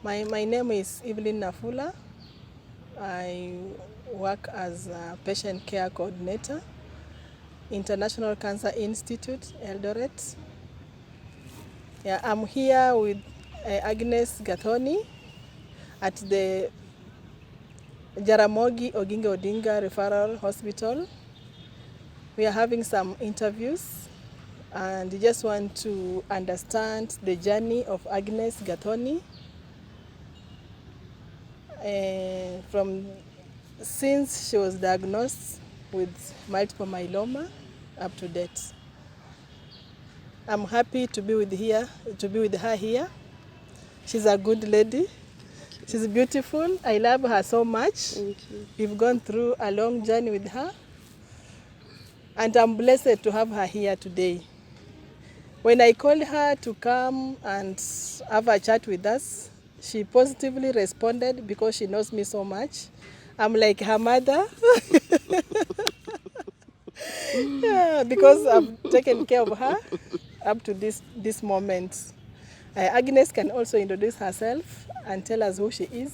My name is Evelyne Nafula. I work as a patient care coordinator, International Cancer Institute, Eldoret. Yeah, I'm here with Agnes Gathoni at the Jaramogi Oginga Odinga Referral Hospital. We are having some interviews and just want to understand the journey of Agnes Gathoni from since she was diagnosed with multiple myeloma up to date. I'm happy to be with her here. She's a good lady. She's beautiful. I love her so much. Thank you. We've gone through a long journey with her, and I'm blessed to have her here today. When I called her to come and have a chat with us, she positively responded because she knows me so much. I'm like her mother. Yeah, because I've taken care of her up to this moment. Agnes can also introduce herself and tell us who she is.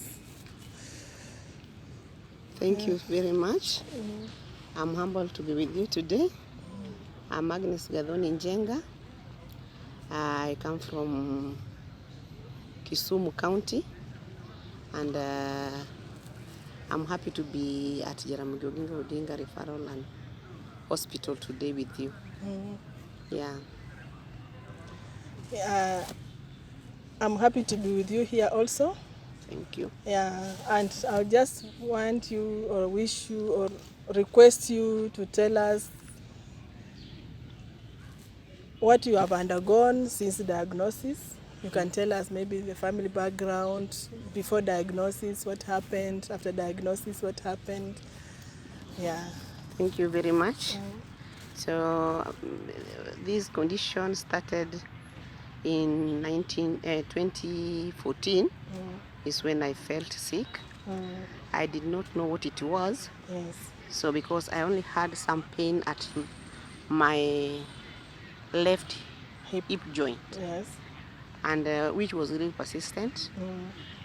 Thank you very much. I'm humbled to be with you today. I'm Agnes Gathoni Njenga. I come from Kisumu County, and I'm happy to be at Jaramogi Oginga Odinga Referral and Hospital today with you. Yeah. I'm happy to be with you here also. Thank you. Yeah, and I just want you or wish you or request you to tell us what you have undergone since diagnosis. You can tell us maybe the family background, before diagnosis, what happened, after diagnosis, what happened. Yeah. Thank you very much. So this condition started in 2014 is when I felt sick. I did not know what it was. Yes. So because I only had some pain at my left hip joint. Yes. And which was really persistent.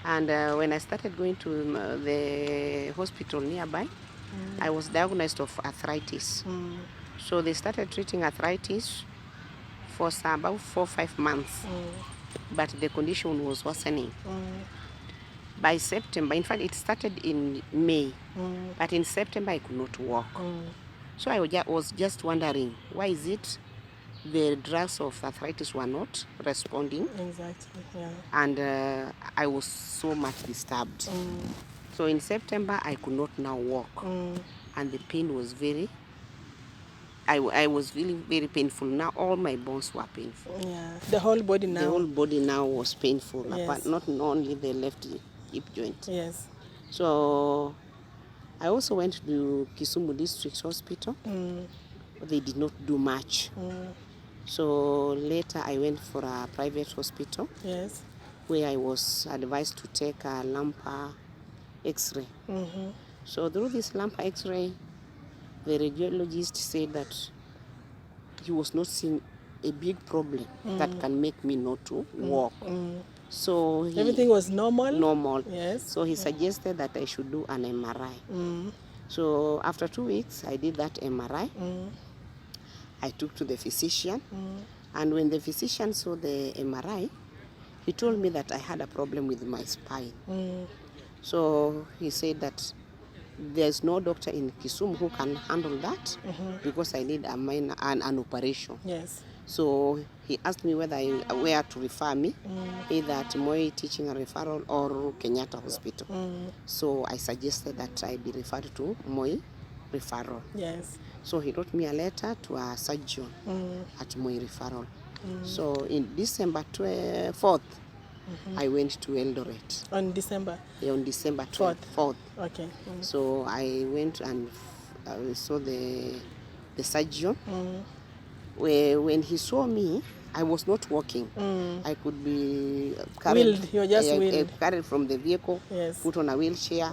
And when I started going to the hospital nearby, I was diagnosed of arthritis. So they started treating arthritis for about 4 or 5 months. But the condition was worsening. By September, in fact, it started in May, but in September I could not walk. So I was just wondering, why is it the drugs of arthritis were not responding? Exactly, yeah. And I was so much disturbed. So in September, I could not now walk. And the pain was I was really very painful. Now all my bones were painful. Yeah, the whole body now. The whole body now was painful, Yes. But not only the left hip joint. Yes. So I also went to Kisumu District Hospital. They did not do much. So later I went for a private hospital. Yes. Where I was advised to take a lumbar X-ray. So through this lumbar X-ray, the radiologist said that he was not seeing a big problem that can make me not to walk. So everything was normal? Normal. Yes. So he suggested that I should do an MRI. So after 2 weeks, I did that MRI. I took to the physician. And when the physician saw the MRI, he told me that I had a problem with my spine. So he said that there's no doctor in Kisumu who can handle that because I need an operation. Yes. So he asked me where to refer me, either to Moi Teaching and Referral or Kenyatta Hospital. So I suggested that I be referred to Moi Referral. Yes. So he wrote me a letter to a surgeon at Moi Referral. So in December 4th, I went to Eldoret. On December? Yeah, on December 4th. Okay. So I went and saw the surgeon. When he saw me, I was not walking. I could be carried, carried from the vehicle, yes. Put on a wheelchair.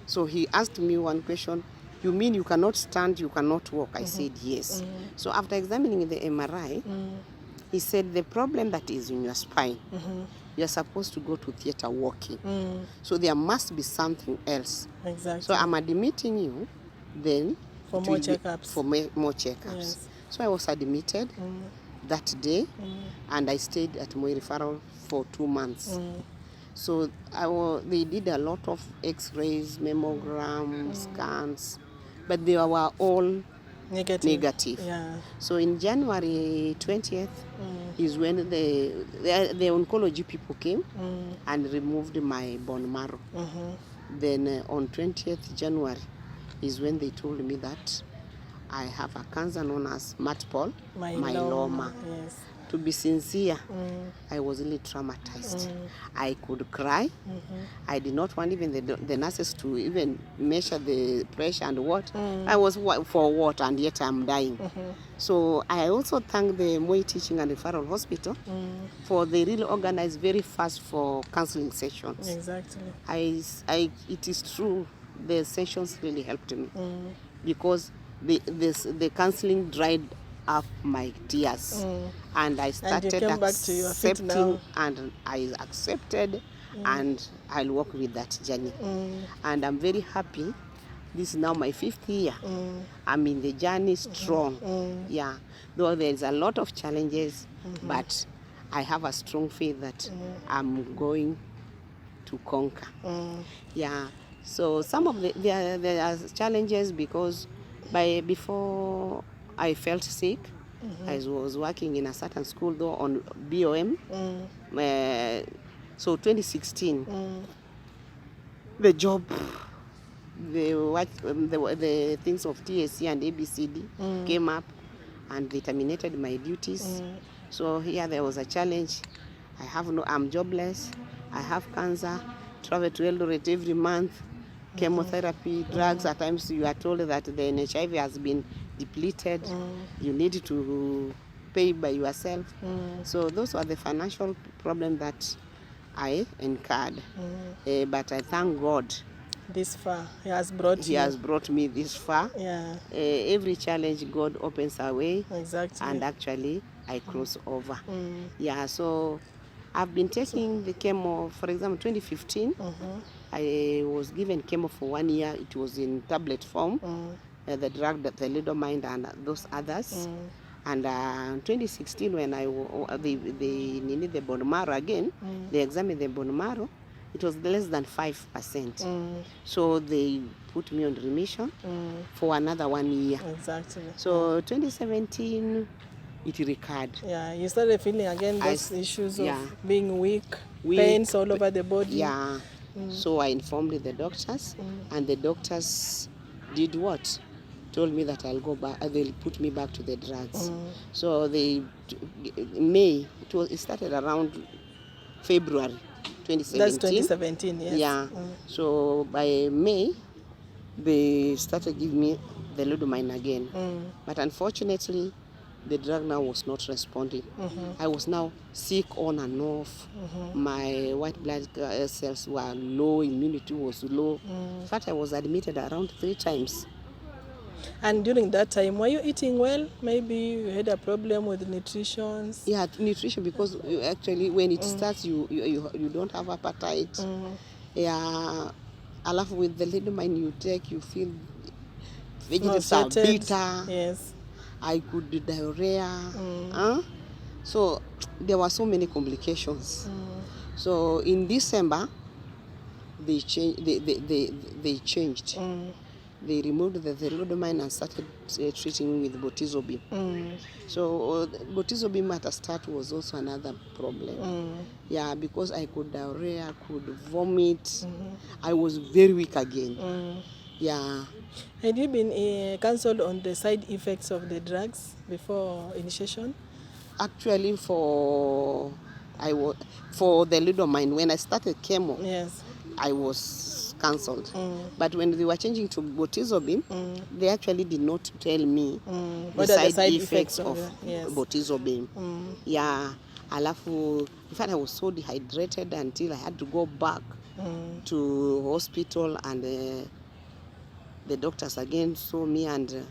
So he asked me one question, you mean you cannot stand, you cannot walk? I said yes. So after examining the MRI, He said, the problem that is in your spine, you're supposed to go to theater walking. So there must be something else. Exactly. So I'm admitting you, then For more checkups. For more checkups. Yes. So I was admitted that day, and I stayed at Moi Referral for 2 months. So they did a lot of x-rays, mammograms, scans, but they were all negative. Yeah. So in January 20th is when the oncology people came and removed my bone marrow. Then on 20th January is when they told me that I have a cancer known as multiple myeloma. Yes. To be sincere, I was really traumatized. I could cry. I did not want even the nurses to even measure the pressure and what. I was for what, and yet I'm dying. So I also thank the Moi Teaching and Referral Hospital for they really organized very fast for counseling sessions. Exactly. It is true, the sessions really helped me because the counseling dried up my tears, and I started accepting, and I accepted, and I'll work with that journey. And I'm very happy. This is now my 5th year. I'm in the journey strong. Yeah, though there's a lot of challenges, but I have a strong faith that I'm going to conquer. Yeah. So some of there are challenges because before I felt sick, I was working in a certain school though on BOM. So 2016, the job, the things of TSC and ABCD came up, and they terminated my duties. So here there was a challenge. I'm jobless. I have cancer. Travel to Eldoret every month. Chemotherapy, drugs. At times you are told that the NHIV has been depleted. You need to pay by yourself. So those were the financial problems that I incurred. But I thank God. This far, He has brought me this far. Yeah. Every challenge, God opens a way. Exactly. And actually, I cross over. Yeah, so I've been taking the chemo, for example, 2015. I was given chemo for 1 year. It was in tablet form. The drug, the thalidomide, and those others. And 2016, when they needed the bone marrow again, they examined the bone marrow. It was less than 5%. So they put me on remission for another 1 year. Exactly. So 2017, it recurred. Yeah, you started feeling again those issues of being weak, pains all over the body. Yeah. So I informed the doctors, and the doctors did what? Told me that I'll go back. They'll put me back to the drugs. So it started around February 2017. That's 2017, yes. Yeah. So by May, they started giving me the thalidomide again. But unfortunately, the drug now was not responding. I was now sick on and off. My white blood cells were low, immunity was low. In fact, I was admitted around 3 times. And during that time, were you eating well? Maybe you had a problem with nutrition? Yeah, nutrition, because actually when it starts, you don't have appetite. Yeah, alafu with the thalidomide you take, you feel vegetables are bitter. Yes. I could do diarrhea. So there were so many complications. So in December, they changed. They removed the thalidomide and started treating me with bortezomib. So bortezomib at the start was also another problem. Yeah, because I could diarrhea, could vomit. I was very weak again. Yeah. Had you been counseled on the side effects of the drugs before initiation? Actually, for the thalidomide, when I started chemo, yes, I was cancelled. But when they were changing to bortezomib, they actually did not tell me the side effects of bortezomib. Yeah. Alafu, in fact, I was so dehydrated until I had to go back to hospital, and the doctors again saw me, and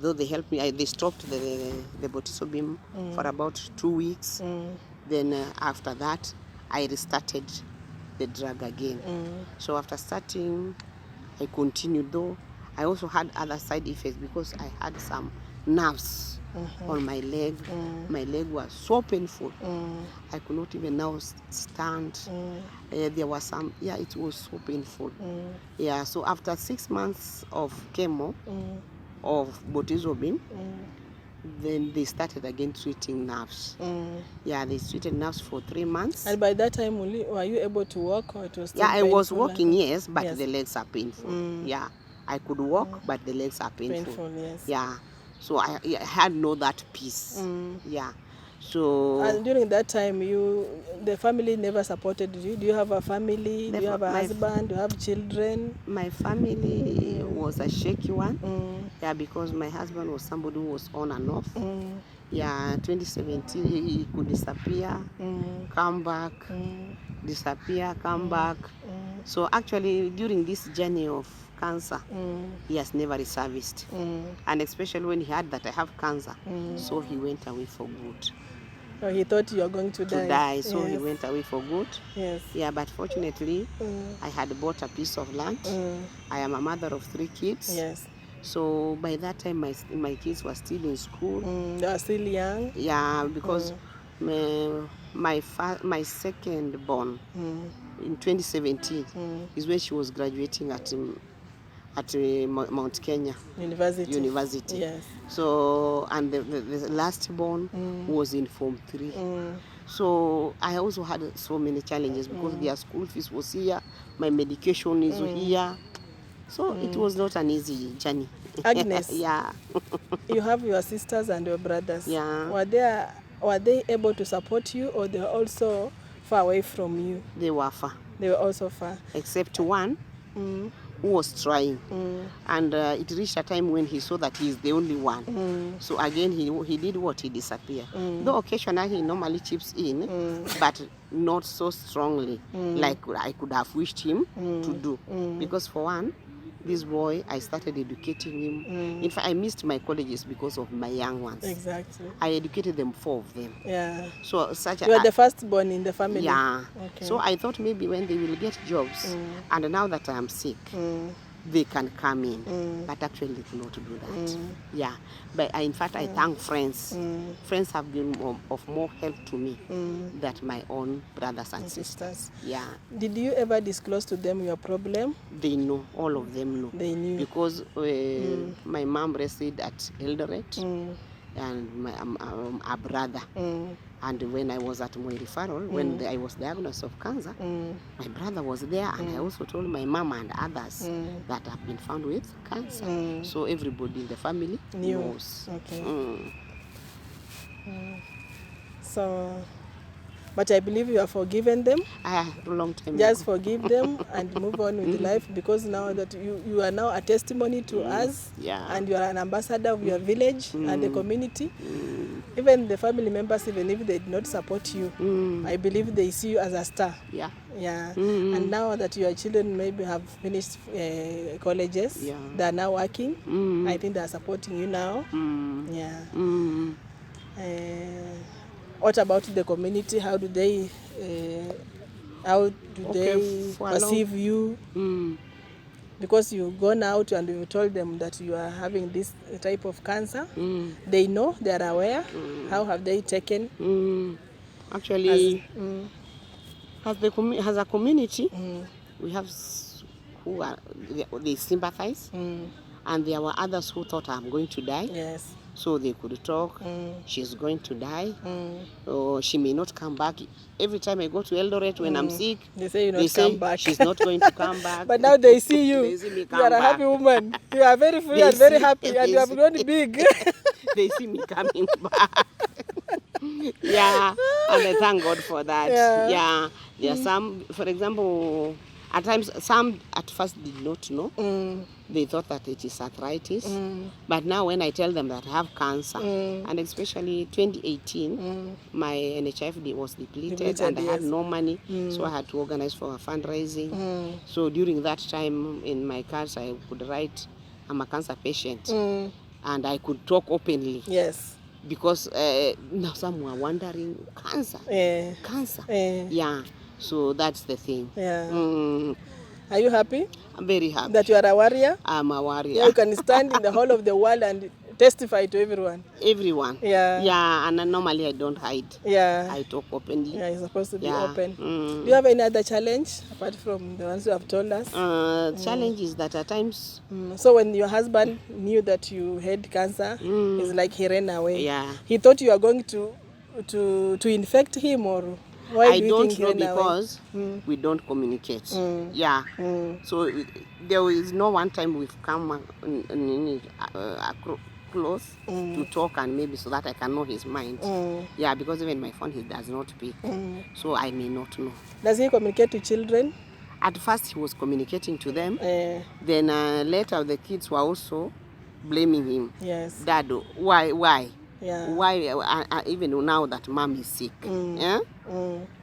though they helped me, they stopped the Botiso beam for about 2 weeks. Then after that, I restarted the drug again. So after starting, I continued, though I also had other side effects because I had some nerves on my leg. My leg was so painful. I could not even now stand. There was some, it was so painful. Yeah, so after 6 months of chemo, of bortezomib, then they started again treating nerves. Yeah, they treated nerves for 3 months. And by that time, were you able to walk, or it was still I was painful? walking, yes, but the legs are painful. Yeah, I could walk, but the legs are painful. Yes. Yeah, so I had no that peace. Yeah, so. And during that time, the family never supported you. Do you have a family? Do you have a husband? Do you have children? My family was a shaky one. Yeah, because my husband was somebody who was on and off. Yeah, 2017 he could disappear, come back, disappear, come back. So actually during this journey of cancer, he has never reserviced. And especially when he heard that I have cancer, so he went away for good. Oh, he thought you were going to die. So he went away for good. Yes. Yeah, but fortunately, I had bought a piece of land. I am a mother of 3 kids. Yes. So by that time, my kids were still in school. They were still young. Yeah, because my second born in 2017 is when she was graduating at Mount Kenya University. Yes. So, and the last born was in Form 3. So I also had so many challenges because their school fees was here, my medication is here. So it was not an easy journey. Agnes, yeah. You have your sisters and your brothers. Yeah. Were they able to support you, or they were also far away from you? They were far. They were also far. Except one who was trying. And it reached a time when he saw that he's the only one. So again, he did what? He disappeared. Though occasionally he normally chips in, but not so strongly like I could have wished him to do. Because for one, this boy, I started educating him. In fact, I missed my colleges because of my young ones. Exactly. I educated them, 4 of them. Yeah. So you were the firstborn in the family. Yeah. Okay. So I thought maybe when they will get jobs, and now that I am sick, they can come in. But actually they could not do that. Yeah. But in fact, I thank friends. Friends have been of more help to me than my own brothers and sisters. Yeah. Did you ever disclose to them your problem? They know. All of them know. They knew. Because my mom resided at Eldoret, and a brother. And when I was at my referral, when I was diagnosed of cancer, my brother was there, and I also told my mom and others that I've been found with cancer. So everybody in the family knows. Okay. So, but I believe you have forgiven them. A long time Just ago. forgive them and move on with life, because now that you are now a testimony to us, and you are an ambassador of your village and the community. Even the family members, even if they did not support you, I believe they see you as a star. Yeah. Yeah. And now that your children maybe have finished colleges, they are now working. I think they are supporting you now. Yeah. What about the community? How do they perceive you? Because you've gone out and you told them that you are having this type of cancer. They know, they are aware. How have they taken? Actually, as a community, we have who are they sympathize, and there were others who thought I'm going to die. Yes. So they could talk, she's going to die, or she may not come back. Every time I go to Eldoret when I'm sick, they say come back. She's not going to come back. But now they see you. They see me come you are a happy woman. You are very free and very happy, and you have grown big. They see me coming back. Yeah, and I thank God for that. Yeah. There are some, for example, at times, some at first did not know. They thought that it is arthritis. But now when I tell them that I have cancer, and especially 2018, my NHIF was depleted and I had no money, so I had to organize for a fundraising. So during that time in my cards, I could write, I'm a cancer patient. and I could talk openly. Yes. Because now some were wondering, cancer. Cancer. Yeah. So that's the thing. Yeah. Are you happy? I'm very happy. That you are a warrior? I'm a warrior. Yeah, you can stand in the whole of the world and testify to everyone. Everyone. Yeah. Yeah, and normally I don't hide. Yeah. I talk openly. Yeah, you're supposed to be open. Mm. Do you have any other challenge apart from the ones you have told us? Challenge is that at times... So when your husband knew that you had cancer, it's like he ran away. Yeah. He thought you were going to infect him, or why I do you don't think know, he ran because we don't communicate. Yeah. So there is no one time we've come close to talk, and maybe so that I can know his mind. Yeah, because even my phone, he does not pick. So I may not know. Does he communicate to children? At first he was communicating to them. Then later the kids were also blaming him. Yes. Dad, why? Yeah. Why even now that mom is sick? Yeah?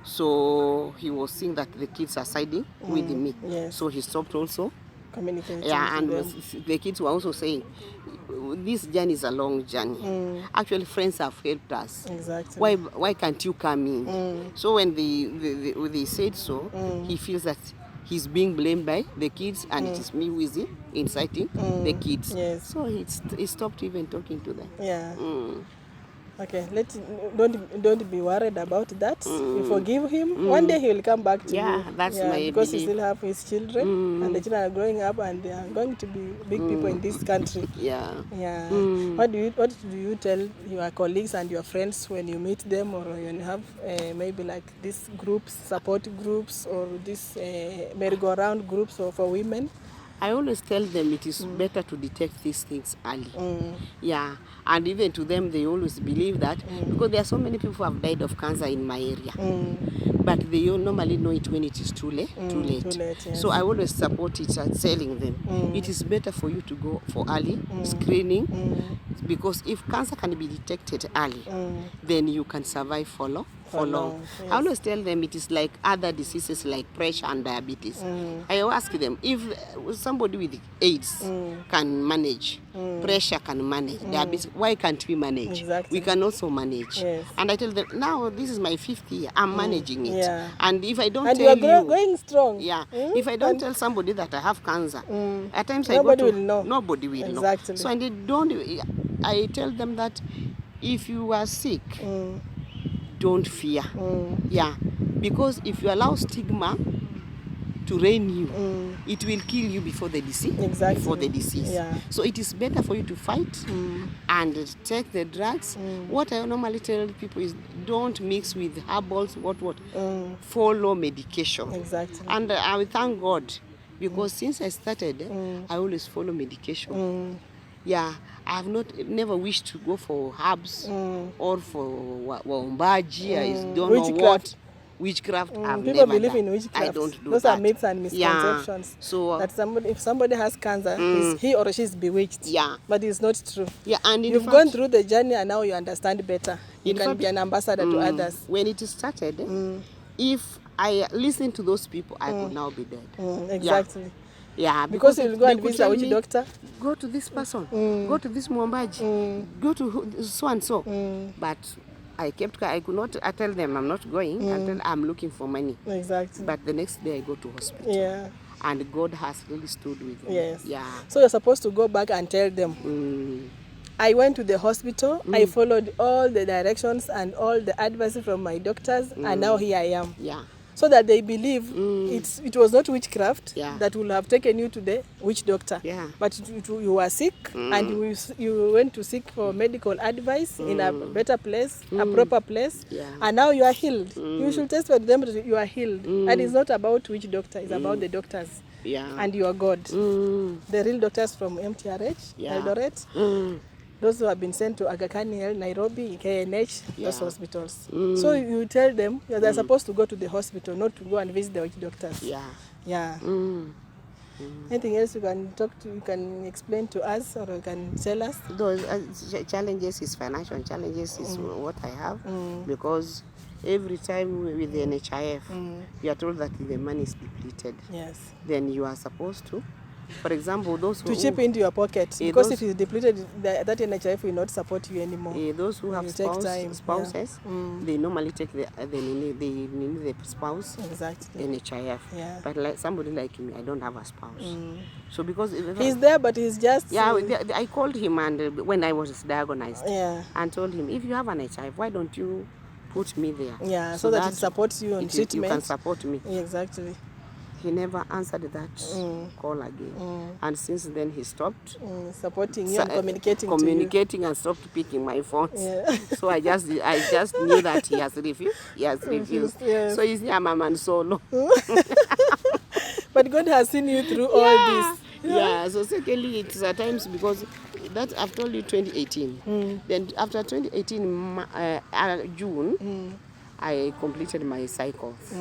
So he was seeing that the kids are siding with me. Yes. So he stopped also Communicating. Yeah, and them. the kids were also saying, this journey is a long journey. Actually, friends have helped us. Exactly. Why can't you come in? So when they said so, he feels that he's being blamed by the kids, and it is me who is inciting the kids. Yes. So he stopped even talking to them. Yeah. Okay, don't be worried about that. You forgive him. One day he will come back to you. Yeah, that's my because belief. he still have his children, and the children are growing up, and they are going to be big people in this country. Yeah. Yeah. What do you tell your colleagues and your friends when you meet them, or when you have maybe like these groups, support groups, or this merry-go-round groups for women? I always tell them it is better to detect these things early. Yeah, and even to them, they always believe that because there are so many people who have died of cancer in my area. But they normally know it when it is too late. Yes. So I always support it and telling them it is better for you to go for early screening, because if cancer can be detected early, then you can survive for long. Yes. I always tell them it is like other diseases like pressure and diabetes. I ask them, if somebody with AIDS can manage, pressure can manage, diabetes, why can't we manage? Exactly. We can also manage. Yes. And I tell them, now this is my 5th year, I'm managing it. Yeah. And if I don't and tell you are you, going strong. Yeah. If I don't tell somebody that I have cancer, at times nobody will know. Nobody will Exactly. know. So I tell them that if you are sick, don't fear. Yeah. Because if you allow stigma to reign you, it will kill you before the disease. Exactly. Before the disease. Yeah. So it is better for you to fight and take the drugs. What I normally tell people is, don't mix with herbals. Follow medication. Exactly. And I will thank God, because since I started, I always follow medication. Yeah, I have never wished to go for herbs or for waombaji. I don't know what. Witchcraft. I've People never believe done. in witchcraft. I don't do Those that. are myths and misconceptions. Yeah. So that if somebody has cancer, he or she is bewitched. Yeah. But it's not true. Yeah, and you've gone through the journey, and now you understand better. You can be an ambassador to others. When it started, if I listened to those people, I could now be dead. Exactly. Yeah, because you'll go and visit a witch doctor. Go to this person. Go to this Mwambaji. Go to so and so. But I could not tell them I'm not going until I'm looking for money. Exactly. But the next day I go to hospital. Yeah. And God has really stood with me. Yes. Yeah. So you're supposed to go back and tell them. I went to the hospital. I followed all the directions and all the advice from my doctors, and now here I am. Yeah. So that they believe it was not witchcraft that will have taken you to the witch doctor. Yeah. But you were sick, and you went to seek for medical advice in a better place, a proper place, and now you are healed. You should tell them that you are healed. And it's not about which doctor, it's about the doctors and your God. The real doctors from MTRH, Eldoret, those who have been sent to Aga Khan, Nairobi, KNH, those hospitals. So you tell them they're supposed to go to the hospital, not to go and visit the witch doctors. Yeah. Anything else you can explain to us, or you can tell us? Those challenges is financial challenges is what I have, because every time with the NHIF, you are told that the money is depleted. Yes. Then you are supposed to For example, those who... To chip into your pocket. Because if it's depleted, that NHIF will not support you anymore. Those who have spouses, they normally take the spouse NHIF. Yeah. But like somebody like me, I don't have a spouse. So because... He's there, but he's just... Yeah, I called him and when I was diagnosed, yeah, and told him, if you have an HIV, why don't you put me there? Yeah, so that it supports you on treatment. You can support me. Exactly. He never answered that call again. And since then he stopped supporting you and communicating to you. And stopped picking my phones. Yeah. So I just knew that he has refused. Yes. So he's here, mama and solo. But God has seen you through all this. Yeah. So secondly, it's at times because that I've told you 2018. Then after 2018 June, I completed my cycles.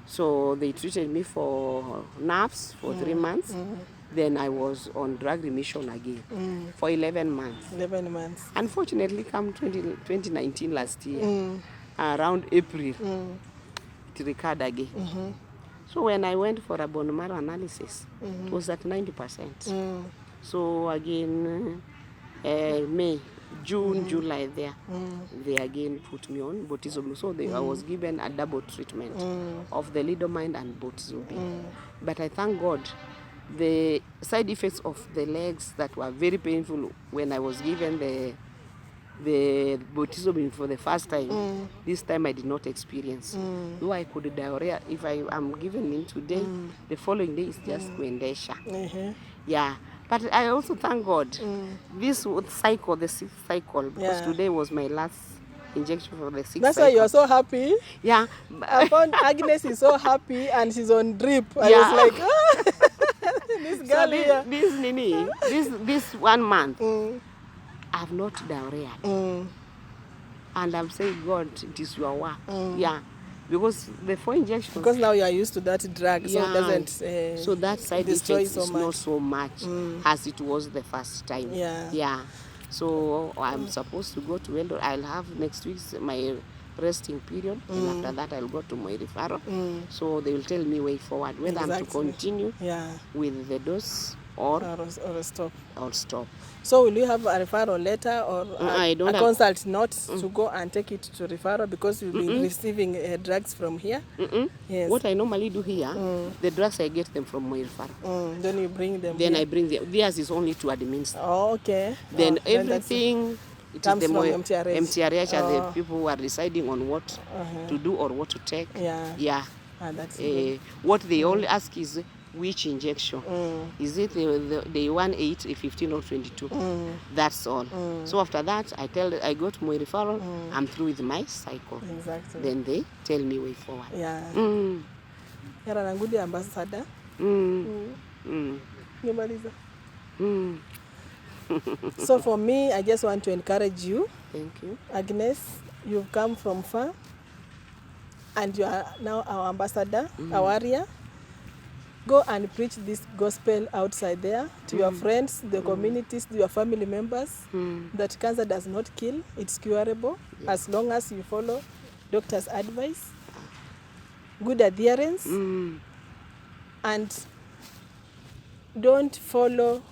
So they treated me for nerves for 3 months. Then I was on drug remission again for 11 months. 11 months. Unfortunately, come 2019 last year, around April, it recurred again. So when I went for a bone marrow analysis, it was at 90%. So again, May, June, July there, they again put me on bortezomib. So I was given a double treatment of the lidomide and bortezomib. But I thank God, the side effects of the legs that were very painful when I was given the bortezomib for the first time, this time I did not experience. Though I could diarrhea, if I am given in today, the following day is just kuendesha. Yeah. But I also thank God, this cycle, the 6th cycle, because today was my last injection for the 6th cycle. That's why you're so happy? Yeah. I found Agnes is so happy and she's on drip. I was like, this girl here. This 1 month, I've not diarrhea. And I'm saying, God, it is your work. Yeah. Because the 4 injections... Because now you are used to that drug, so it doesn't so that side effect is not so much as it was the first time. Yeah. So I'm supposed to go to Eldoret. I'll have next week my resting period, and after that I'll go to my referral. So they will tell me way forward, whether I'm to continue with the dose or stop. Or stop. So will you have a referral letter or a consult note to go and take it to referral because you'll be receiving drugs from here? Yes. What I normally do here, the drugs I get them from my referral. Then you bring them Then here. I bring them. Theirs is only to administer. Oh, okay. Then everything... It comes is the from MTRH. MTRH are the people who are deciding on what to do or what to take. Yeah. That's good. What they only ask is which injection. Is it the 1, 8, 15 or 22? That's all. So after that, I go to my referral. I'm through with my cycle. Exactly. Then they tell me way forward. Yeah. You're a good ambassador. So for me, I just want to encourage you. Thank you. Agnes, you've come from far and you are now our ambassador, our warrior. Go and preach this gospel outside there to your friends, the communities, to your family members, that cancer does not kill, it's curable as long as you follow doctor's advice, good adherence, and don't follow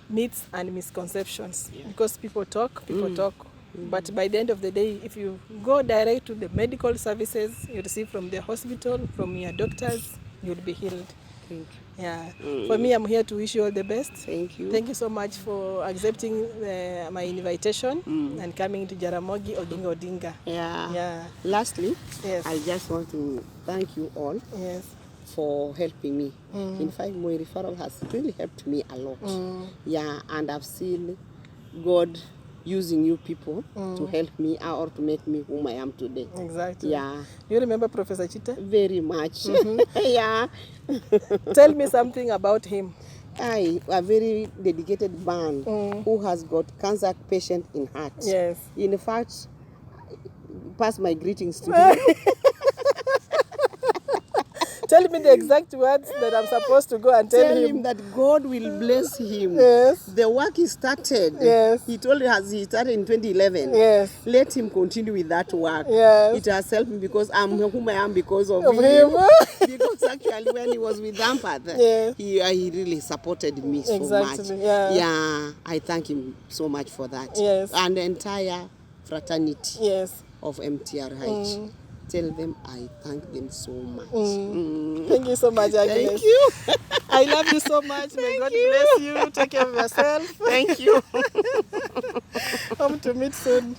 myths and misconceptions because people talk, but by the end of the day, if you go direct to the medical services you receive from the hospital, from your doctors, you'll be healed. Thank you. Yeah. For me, I'm here to wish you all the best. Thank you. Thank you so much for accepting my invitation and coming to Jaramogi Oginga Odinga. Yeah. Lastly, I just want to thank you all. For helping me. In fact, my referral has really helped me a lot. Yeah, and I've seen God using you people to help me or to make me whom I am today. Exactly. Yeah. You remember Professor Chita? Very much. Yeah. Tell me something about him. A very dedicated man who has got cancer patient in heart. Yes. In fact, pass my greetings to him. Tell me the exact words that I'm supposed to go and tell him. that God will bless him. Yes. The work he started. Yes. He told us he started in 2011. Yes. Let him continue with that work. Yes. It has helped me because I'm whom I am because of Of him. him. Because actually when he was with Ampath, Yes. he really supported me so much. Exactly, yeah. Yeah, I thank him so much for that. Yes. And the entire fraternity Yes. of MTRH. Tell them I thank them so much. Thank you so much, Agnes. Thank you. I love you so much. May God bless you. Take care of yourself. Thank you. Hope to meet soon.